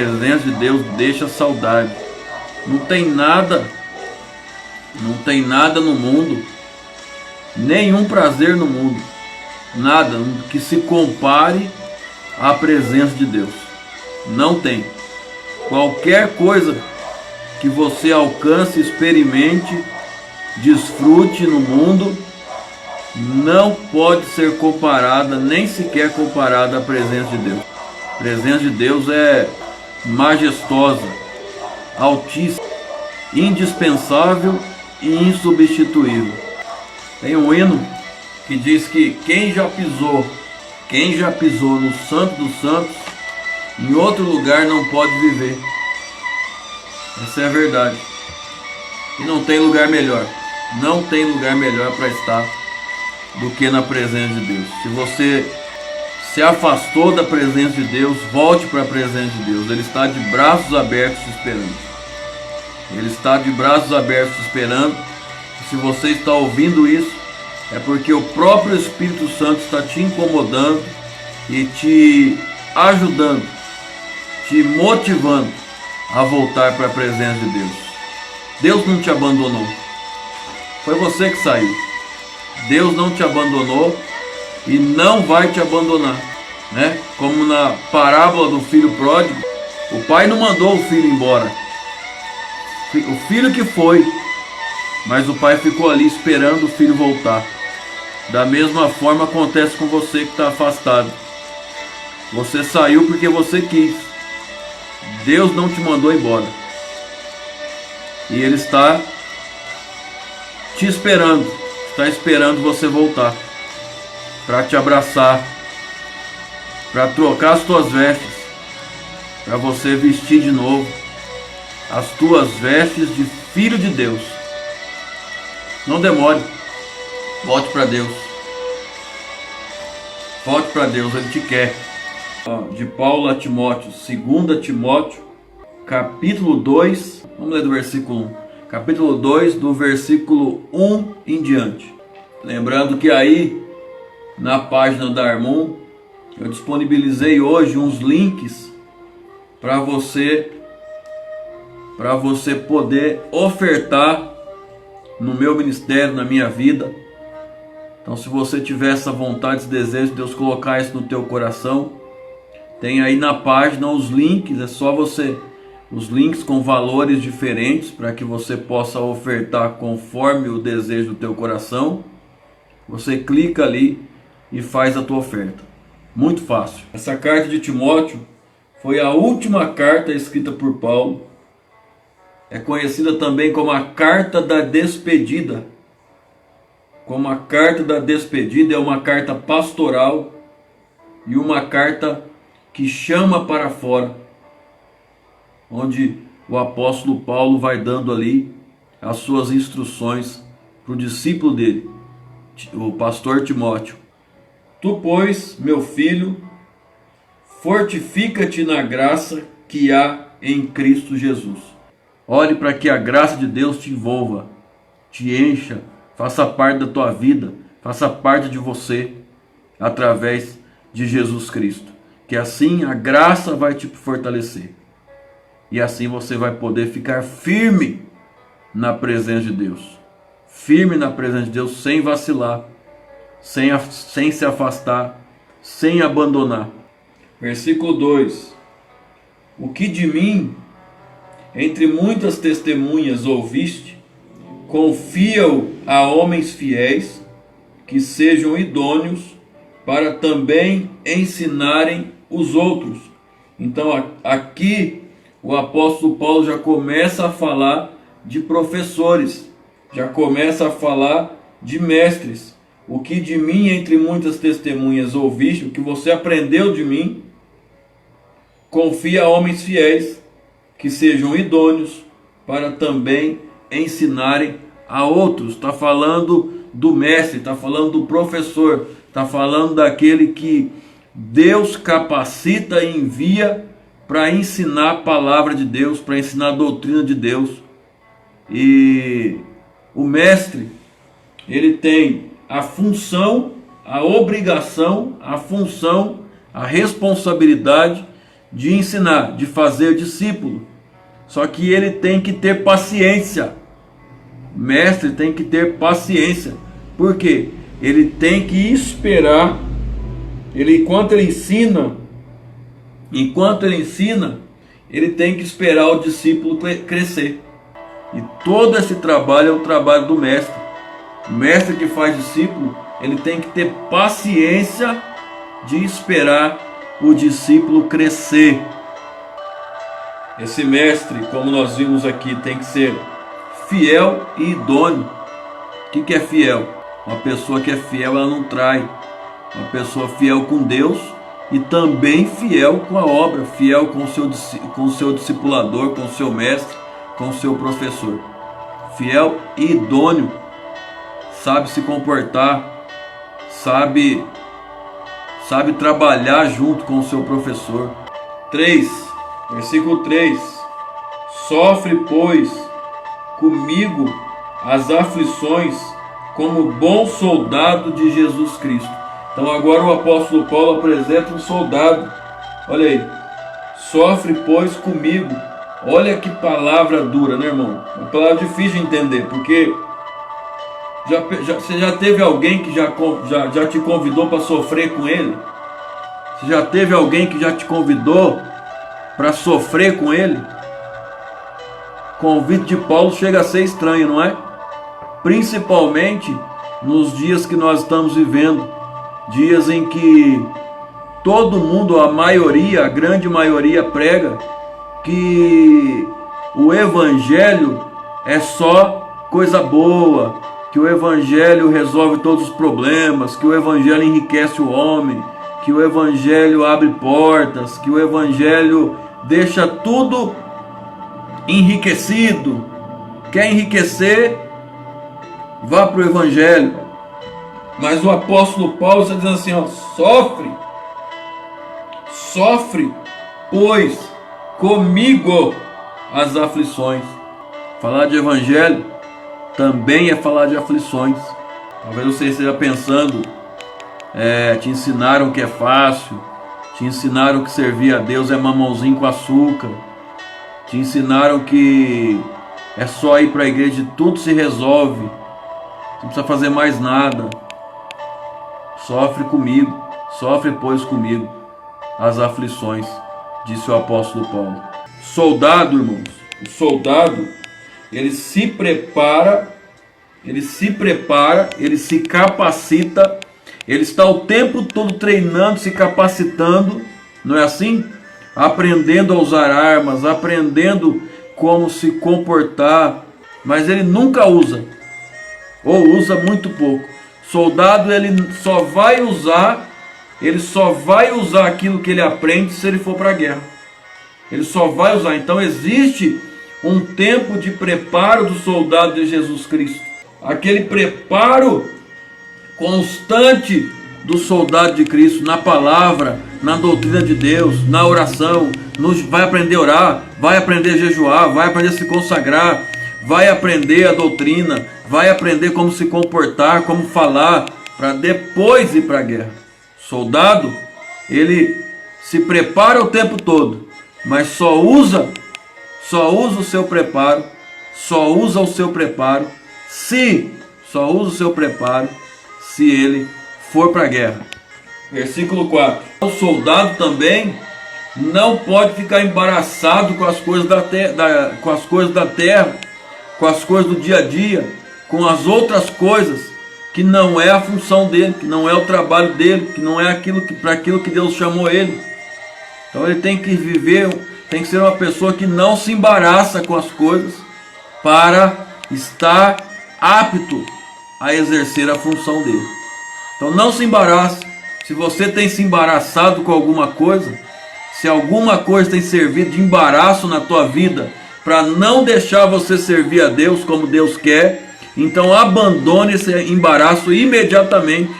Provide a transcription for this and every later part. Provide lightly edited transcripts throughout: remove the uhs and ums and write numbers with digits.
presença de Deus deixa saudade. Não tem nada no mundo, nenhum prazer no mundo, nada que se compare à presença de Deus. Não tem. Qualquer coisa que você alcance, experimente, desfrute no mundo, não pode ser comparada, nem sequer comparada à presença de Deus. A presença de Deus é majestosa, altíssima, indispensável e insubstituível. Tem um hino que diz que quem já pisou no Santo dos Santos, em outro lugar não pode viver. Essa é a verdade. E não tem lugar melhor. Não tem lugar melhor para estar do que na presença de Deus. Se você se afastou da presença de Deus, volte para a presença de Deus. Ele está de braços abertos esperando. Ele está de braços abertos esperando. E se você está ouvindo isso, é porque o próprio Espírito Santo está te incomodando e te ajudando, te motivando a voltar para a presença de Deus. Deus não te abandonou. Foi você que saiu. Deus não te abandonou e não vai te abandonar, né? Como na parábola do filho pródigo, o pai não mandou o filho embora. O filho que foi, mas o pai ficou ali esperando o filho voltar. Da mesma forma acontece com você que está afastado. Você saiu porque você quis. Deus não te mandou embora. E Ele está te esperando. Está esperando você voltar. Para te abraçar. Para trocar as tuas vestes. Para você vestir de novo as tuas vestes de filho de Deus. Não demore. Volte para Deus. Volte para Deus, Ele te quer. De Paulo a Timóteo, 2 Timóteo, capítulo 2, vamos ler do versículo 1. Capítulo 2, do versículo 1 em diante. Lembrando que aí, na página da Armon, eu disponibilizei hoje uns links para você poder ofertar no meu ministério, na minha vida. Então, se você tiver essa vontade, esse desejo de Deus colocar isso no teu coração, tem aí na página os links. É só você, os links com valores diferentes, para que você possa ofertar conforme o desejo do teu coração. Você clica ali e faz a tua oferta. Muito fácil. Essa carta de Timóteo foi a última carta escrita por Paulo. É conhecida também como a carta da despedida. Como a carta da despedida, é uma carta pastoral e uma carta que chama para fora, onde o apóstolo Paulo vai dando ali as suas instruções para o discípulo dele, o pastor Timóteo. Tu, pois, meu filho, fortifica-te na graça que há em Cristo Jesus. Olhe para que a graça de Deus te envolva, te encha, faça parte da tua vida, faça parte de você, através de Jesus Cristo. Que assim a graça vai te fortalecer. E assim você vai poder ficar firme na presença de Deus. Firme na presença de Deus, sem vacilar, sem se afastar, sem abandonar. Versículo 2. O que de mim, entre muitas testemunhas ouviste, confia-o a homens fiéis, que sejam idôneos para também ensinarem os outros. Então aqui o apóstolo Paulo já começa a falar de professores, já começa a falar de mestres. O que de mim entre muitas testemunhas ouviste, o que você aprendeu de mim, confia a homens fiéis, que sejam idôneos para também ensinarem a outros. Está falando do mestre, está falando do professor, está falando daquele que Deus capacita e envia para ensinar a palavra de Deus, para ensinar a doutrina de Deus. E o mestre, ele tem a função, a obrigação, a função, a responsabilidade de ensinar, de fazer discípulo. Só que ele tem que ter paciência. O mestre tem que ter paciência. Por quê? Ele tem que esperar. Enquanto ele ensina, ele tem que esperar o discípulo crescer. E todo esse trabalho é o trabalho do mestre. O mestre que faz discípulo, ele tem que ter paciência de esperar o discípulo crescer. Esse mestre, como nós vimos aqui, tem que ser fiel e idôneo. O que é fiel? Uma pessoa que é fiel, ela não trai. Uma pessoa fiel com Deus e também fiel com a obra, fiel com o seu discipulador, com o seu mestre, com o seu professor. Fiel e idôneo, sabe se comportar, sabe trabalhar junto com o seu professor. 3, versículo 3: sofre, pois, comigo as aflições como bom soldado de Jesus Cristo. Então agora o apóstolo Paulo apresenta um soldado. Olha aí. Sofre, pois, comigo. Olha que palavra dura, né, irmão? Uma palavra difícil de entender, porque você já teve alguém que já te convidou para sofrer com ele? Você já teve alguém que já te convidou para sofrer com ele? O convite de Paulo chega a ser estranho, não é? Principalmente nos dias que nós estamos vivendo. Dias em que todo mundo, a grande maioria prega que o evangelho é só coisa boa, que o evangelho resolve todos os problemas, que o evangelho enriquece o homem, que o evangelho abre portas, que o evangelho deixa tudo enriquecido. Quer enriquecer? Vá para o evangelho. Mas o apóstolo Paulo está dizendo assim, ó, sofre, pois, comigo as aflições. Falar de evangelho também é falar de aflições. Talvez você esteja pensando, te ensinaram que é fácil, te ensinaram que servir a Deus é mamãozinho com açúcar, te ensinaram que é só ir para a igreja e tudo se resolve, não precisa fazer mais nada. Sofre, pois, comigo as aflições, disse o apóstolo Paulo. Soldado, irmãos, o soldado, ele se prepara, ele se capacita, ele está o tempo todo treinando, se capacitando, não é assim? Aprendendo a usar armas, aprendendo como se comportar, mas ele nunca usa, ou usa muito pouco. Soldado, ele só vai usar aquilo que ele aprende se ele for para a guerra. Ele só vai usar. Então existe um tempo de preparo do soldado de Jesus Cristo. Aquele preparo constante do soldado de Cristo na palavra, na doutrina de Deus, na oração. Vai aprender a orar, vai aprender a jejuar, vai aprender a se consagrar, vai aprender a doutrina, vai aprender como se comportar, como falar, para depois ir para a guerra. Soldado, ele se prepara o tempo todo, mas só usa o seu preparo, se ele for para a guerra. Versículo 4. O soldado também não pode ficar embaraçado com as coisas da terra, com as coisas do dia a dia, com as outras coisas que não é a função dele, que não é o trabalho dele, que não é para aquilo que Deus chamou ele. Então ele tem que tem que ser uma pessoa que não se embaraça com as coisas para estar apto a exercer a função dele. Então não se embarace. Se você tem se embaraçado com alguma coisa, se alguma coisa tem servido de embaraço na tua vida para não deixar você servir a Deus como Deus quer, então abandone esse embaraço imediatamente.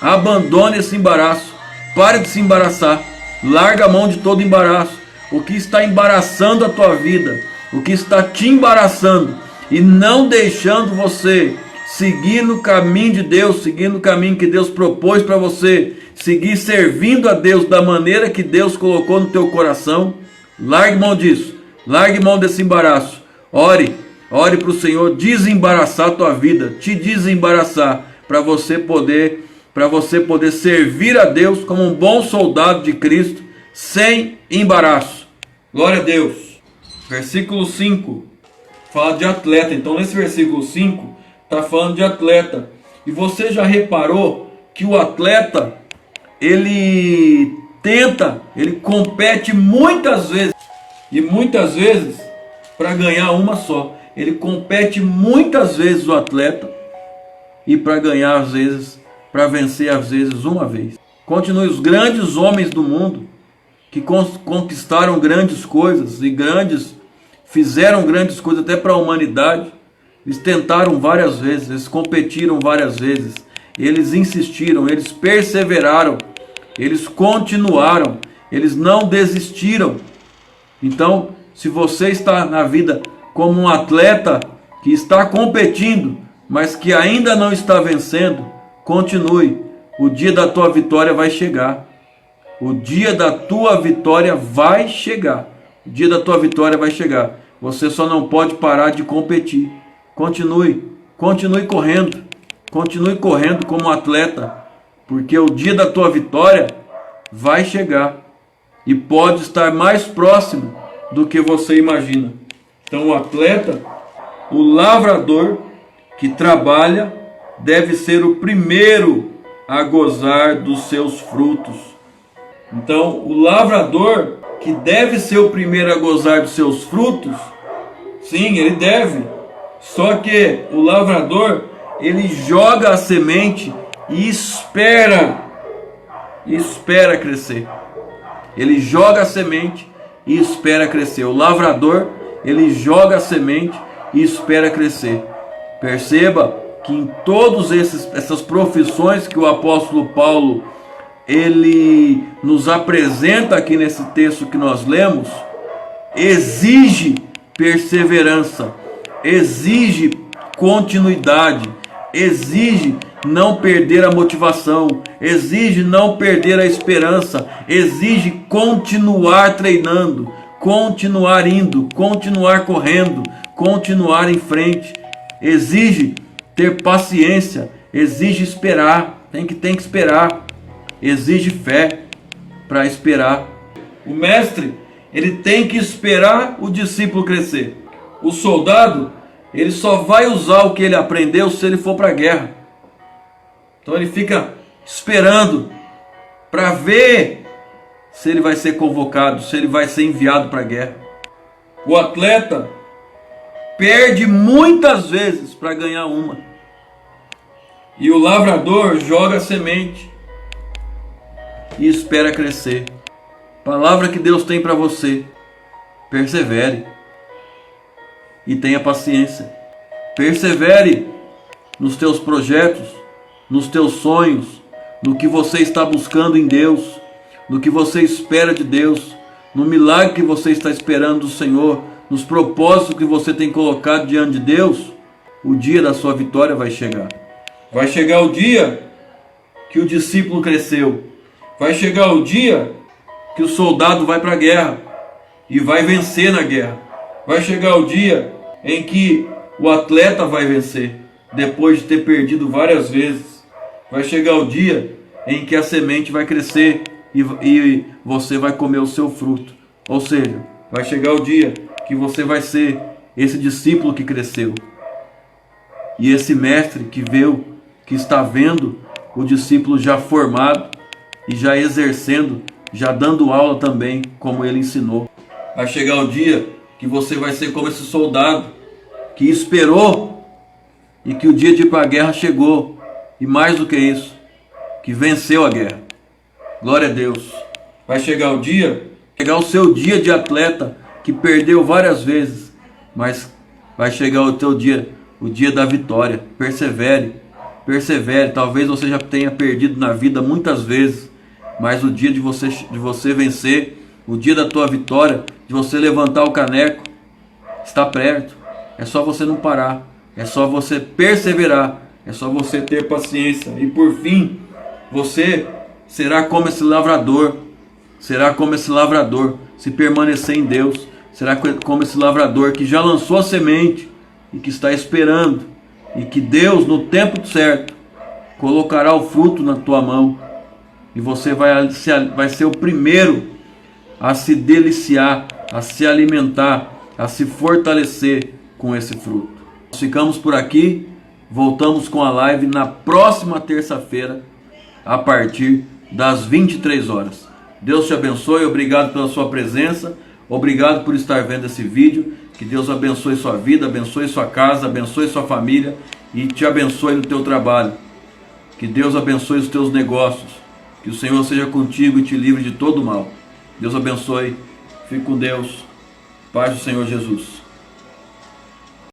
Abandone esse embaraço. Pare de se embaraçar. Larga a mão de todo embaraço. O que está embaraçando a tua vida, o que está te embaraçando e não deixando você seguir no caminho de Deus, seguir no caminho que Deus propôs para você, seguir servindo a Deus da maneira que Deus colocou no teu coração, largue mão disso, largue mão desse embaraço. Ore para o Senhor desembaraçar a tua vida, te desembaraçar, para você poder servir a Deus como um bom soldado de Cristo, sem embaraço. Glória a Deus. Versículo 5 fala de atleta. Então nesse versículo 5 está falando de atleta. E você já reparou que o atleta, ele compete muitas vezes, e muitas vezes para ganhar uma só. Ele compete muitas vezes, o atleta, e para ganhar às vezes, para vencer às vezes uma vez. Continue. Os grandes homens do mundo que conquistaram grandes coisas e fizeram grandes coisas até para a humanidade, eles tentaram várias vezes, eles competiram várias vezes, eles insistiram, eles perseveraram, eles continuaram, eles não desistiram. Então, se você está na vida como um atleta que está competindo, mas que ainda não está vencendo, continue. O dia da tua vitória vai chegar. O dia da tua vitória vai chegar. O dia da tua vitória vai chegar. Você só não pode parar de competir. Continue correndo. Continue correndo como atleta, porque o dia da tua vitória vai chegar e pode estar mais próximo do que você imagina. Então o atleta, o lavrador que trabalha, deve ser o primeiro a gozar dos seus frutos. Então o lavrador, que deve ser o primeiro a gozar dos seus frutos, sim, ele deve. Só que o lavrador, ele joga a semente e espera crescer. Ele joga a semente e espera crescer. O lavrador, ele joga a semente e espera crescer. Perceba que em todas essas profissões que o apóstolo Paulo ele nos apresenta aqui nesse texto que nós lemos, exige perseverança, exige continuidade, exige não perder a motivação, exige não perder a esperança, exige continuar treinando, continuar indo, continuar correndo, continuar em frente, exige ter paciência, exige esperar, tem que esperar, exige fé para esperar. O mestre, ele tem que esperar o discípulo crescer. O soldado, ele só vai usar o que ele aprendeu se ele for para a guerra. Então ele fica esperando para ver se ele vai ser convocado, se ele vai ser enviado para a guerra. O atleta perde muitas vezes para ganhar uma. E o lavrador joga a semente e espera crescer. Palavra que Deus tem para você: persevere e tenha paciência. Persevere nos teus projetos, nos teus sonhos, no que você está buscando em Deus, no que você espera de Deus, no milagre que você está esperando do Senhor, nos propósitos que você tem colocado diante de Deus. O dia da sua vitória vai chegar. Vai chegar o dia que o discípulo cresceu. Vai chegar o dia que o soldado vai para a guerra e vai vencer na guerra. Vai chegar o dia em que o atleta vai vencer, depois de ter perdido várias vezes. Vai chegar o dia em que a semente vai crescer e você vai comer o seu fruto. Ou seja, vai chegar o dia que você vai ser esse discípulo que cresceu. E esse mestre que está vendo o discípulo já formado e já exercendo, já dando aula também, como ele ensinou. Vai chegar o dia que você vai ser como esse soldado que esperou e que o dia de ir para a guerra chegou. E mais do que isso, que venceu a guerra. Glória a Deus. Vai chegar o seu dia de atleta que perdeu várias vezes, mas vai chegar o teu dia, o dia da vitória. Persevere. Talvez você já tenha perdido na vida muitas vezes, mas o dia de você vencer, o dia da tua vitória, de você levantar o caneco, está perto. É só você não parar, é só você perseverar, é só você ter paciência. E por fim, você será como esse lavrador. Será como esse lavrador, se permanecer em Deus. Será como esse lavrador que já lançou a semente e que está esperando. E que Deus, no tempo certo, colocará o fruto na tua mão. E você vai ser o primeiro a se deliciar, a se alimentar, a se fortalecer com esse fruto. Nós ficamos por aqui. Voltamos com a live na próxima terça-feira, a partir das 23 horas. Deus te abençoe, obrigado pela sua presença, obrigado por estar vendo esse vídeo. Que Deus abençoe sua vida, abençoe sua casa, abençoe sua família e te abençoe no teu trabalho. Que Deus abençoe os teus negócios. Que o Senhor seja contigo e te livre de todo mal. Deus abençoe. Fique com Deus. Paz do Senhor Jesus.